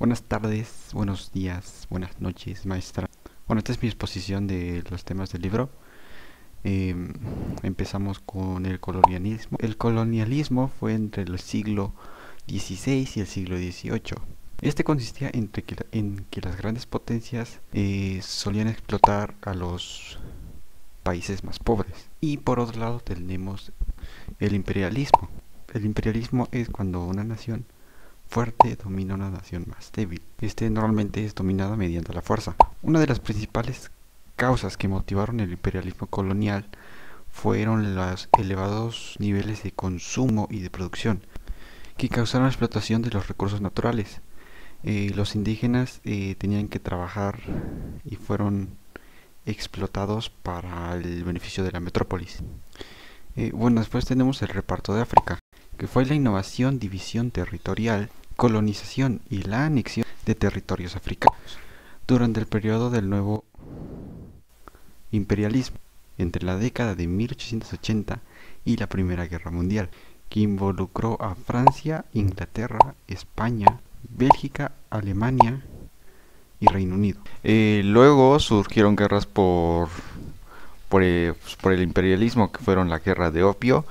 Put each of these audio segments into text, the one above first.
Buenas tardes, buenos días, buenas noches, maestra. Bueno, esta es mi exposición de los temas del libro. Empezamos con el colonialismo. El colonialismo fue entre el siglo XVI y el siglo XVIII. Este consistía en que las grandes potencias solían explotar a los países más pobres. Y por otro lado tenemos el imperialismo. El imperialismo es cuando una nación fuerte domina a una nación más débil. Este normalmente es dominada mediante la fuerza. Una de las principales causas que motivaron el imperialismo colonial fueron los elevados niveles de consumo y de producción que causaron la explotación de los recursos naturales. Los indígenas tenían que trabajar y fueron explotados para el beneficio de la metrópolis. Después tenemos el reparto de África, que fue la innovación, división territorial, colonización y la anexión de territorios africanos durante el periodo del nuevo imperialismo, entre la década de 1880 y la Primera Guerra Mundial, que involucró a Francia, Inglaterra, España, Bélgica, Alemania y Reino Unido. Luego surgieron guerras por el imperialismo, que fueron la guerra de opio,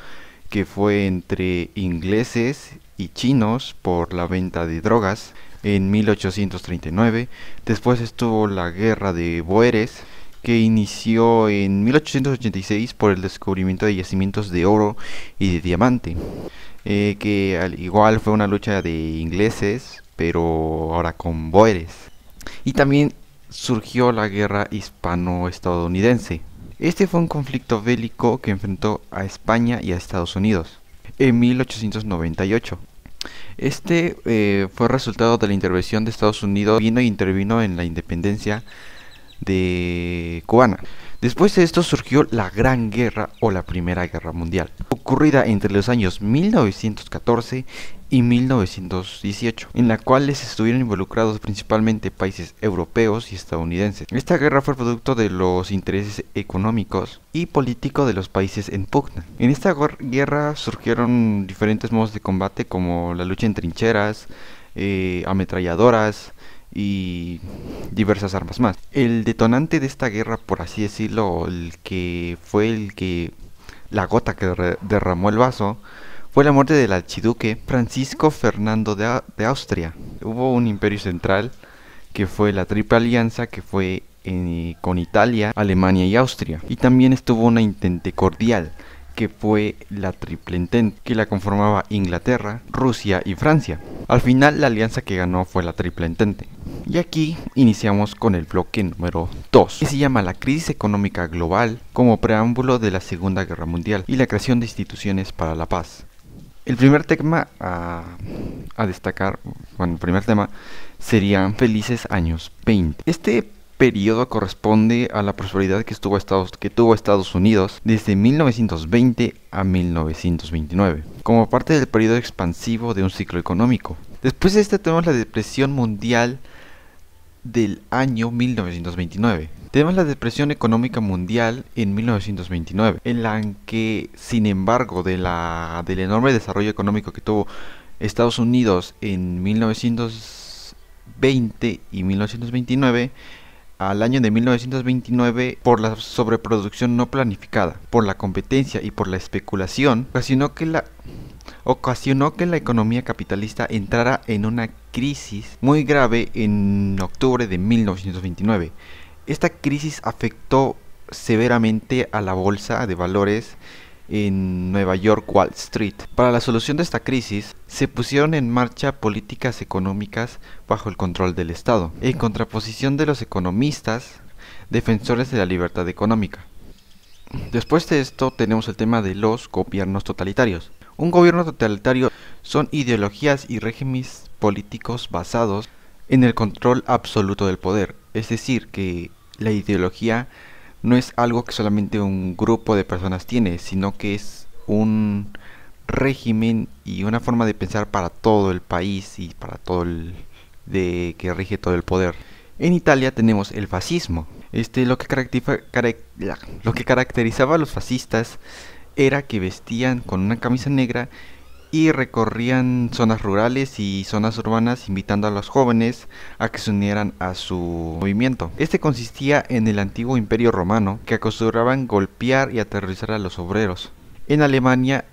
que fue entre ingleses y chinos por la venta de drogas en 1839. Después estuvo la guerra de Boeres, que inició en 1886 por el descubrimiento de yacimientos de oro y de diamante, que al igual fue una lucha de ingleses, pero ahora con Boeres. Y también surgió la guerra hispano-estadounidense. Este fue un conflicto bélico que enfrentó a España y a Estados Unidos en 1898. Fue resultado de la intervención de Estados Unidos, intervino en la independencia de cubana. Después de esto surgió la Gran Guerra o la Primera Guerra Mundial, ocurrida entre los años 1914 y 1918, en la cual estuvieron involucrados principalmente países europeos y estadounidenses. Esta guerra fue producto de los intereses económicos y políticos de los países en pugna. En esta guerra surgieron diferentes modos de combate, como la lucha en trincheras, ametralladoras y diversas armas más. El detonante de esta guerra, por así decirlo, la gota que derramó el vaso, fue la muerte del archiduque Francisco Fernando de Austria. Hubo un imperio central que fue la Triple Alianza, que fue con Italia, Alemania y Austria. Y también estuvo una Entente Cordial, que fue la Triple Entente, que la conformaba Inglaterra, Rusia y Francia. Al final la alianza que ganó fue la Triple Entente. Y aquí iniciamos con el bloque número 2, que se llama la crisis económica global como preámbulo de la Segunda Guerra Mundial y la creación de instituciones para la paz. El primer tema a destacar, el primer tema serían felices años 20. Este periodo corresponde a la prosperidad que tuvo Estados Unidos desde 1920 a 1929, como parte del periodo expansivo de un ciclo económico. Después de este tenemos la depresión mundial del año 1929. Tenemos la depresión económica mundial en 1929, en la que, sin embargo, del enorme desarrollo económico que tuvo Estados Unidos en 1920 y 1929, al año de 1929, por la sobreproducción no planificada, por la competencia y por la especulación, ocasionó que la economía capitalista entrara en una crisis muy grave en octubre de 1929. Esta crisis afectó severamente a la bolsa de valores en Nueva York, Wall Street. Para la solución de esta crisis, se pusieron en marcha políticas económicas bajo el control del Estado, en contraposición de los economistas defensores de la libertad económica. Después de esto tenemos el tema de los gobiernos totalitarios. Un gobierno totalitario son ideologías y regímenes políticos basados en el control absoluto del poder. Es decir, que la ideología no es algo que solamente un grupo de personas tiene, sino que es un régimen y una forma de pensar para todo el país y para que rige todo el poder. En Italia tenemos el fascismo. Lo que caracterizaba a los fascistas era que vestían con una camisa negra y recorrían zonas rurales y zonas urbanas invitando a los jóvenes a que se unieran a su movimiento. Este consistía en el antiguo Imperio Romano, que acostumbraban golpear y aterrorizar a los obreros. En Alemania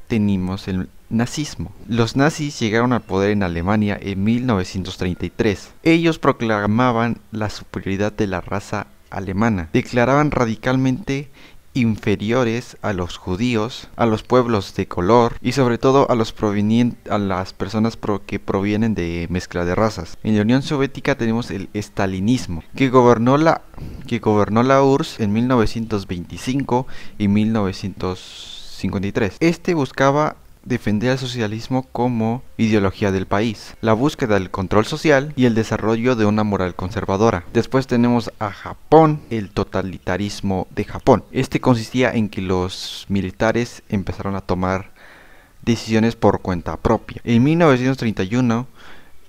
tenemos el nazismo. Los nazis llegaron al poder en Alemania en 1933. Ellos proclamaban la superioridad de la raza alemana. Declaraban radicalmente inferiores a los judíos, a los pueblos de color y sobre todo a las personas que provienen de mezcla de razas. En la Unión Soviética tenemos el estalinismo, que gobernó la URSS en 1925 y 1953. Este buscaba defender el socialismo como ideología del país, la búsqueda del control social y el desarrollo de una moral conservadora. Después tenemos a Japón, el totalitarismo de Japón. Este consistía en que los militares empezaron a tomar decisiones por cuenta propia. En 1931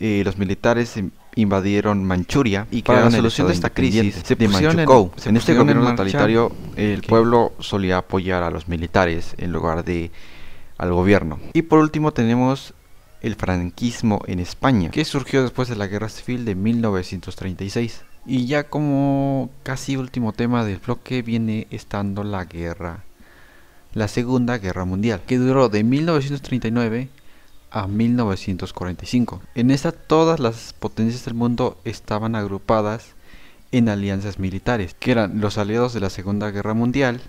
los militares invadieron Manchuria y para la solución de esta crisis se pusieron en este gobierno totalitario. El pueblo solía apoyar a los militares en lugar de al gobierno. Y por último tenemos el franquismo en España, que surgió después de la Guerra Civil de 1936. Y ya como casi último tema del bloque viene estando la Segunda Guerra Mundial, que duró de 1939 a 1945. En esta todas las potencias del mundo estaban agrupadas en alianzas militares, que eran los aliados de la Segunda Guerra Mundial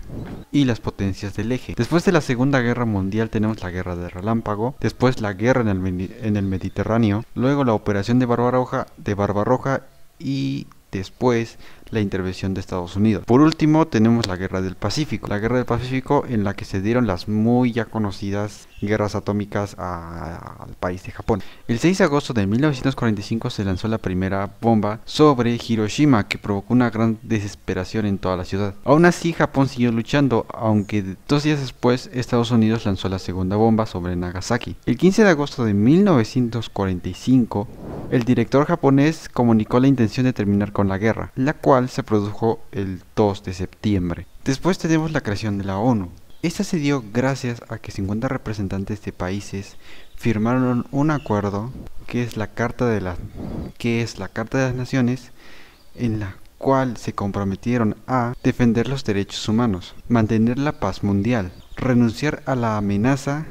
y las potencias del eje. Después de la Segunda Guerra Mundial tenemos la Guerra del Relámpago, después la guerra en el Mediterráneo, luego la operación de Barbarroja y después la intervención de Estados Unidos. Por último tenemos la Guerra del Pacífico, en la que se dieron las muy ya conocidas guerras atómicas al país de Japón. El 6 de agosto de 1945 se lanzó la primera bomba sobre Hiroshima, que provocó una gran desesperación en toda la ciudad. Aún así Japón siguió luchando, aunque 2 días después Estados Unidos lanzó la segunda bomba sobre Nagasaki. El 15 de agosto de 1945 el director japonés comunicó la intención de terminar con la guerra, la cual se produjo el 2 de septiembre. Después tenemos la creación de la ONU. Esta se dio gracias a que 50 representantes de países firmaron un acuerdo que es la Carta de las Naciones, en la cual se comprometieron a defender los derechos humanos, mantener la paz mundial, renunciar a la amenaza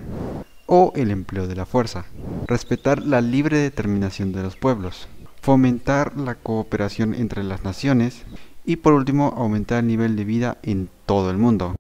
o el empleo de la fuerza, respetar la libre determinación de los pueblos, fomentar la cooperación entre las naciones y por último aumentar el nivel de vida en todo el mundo.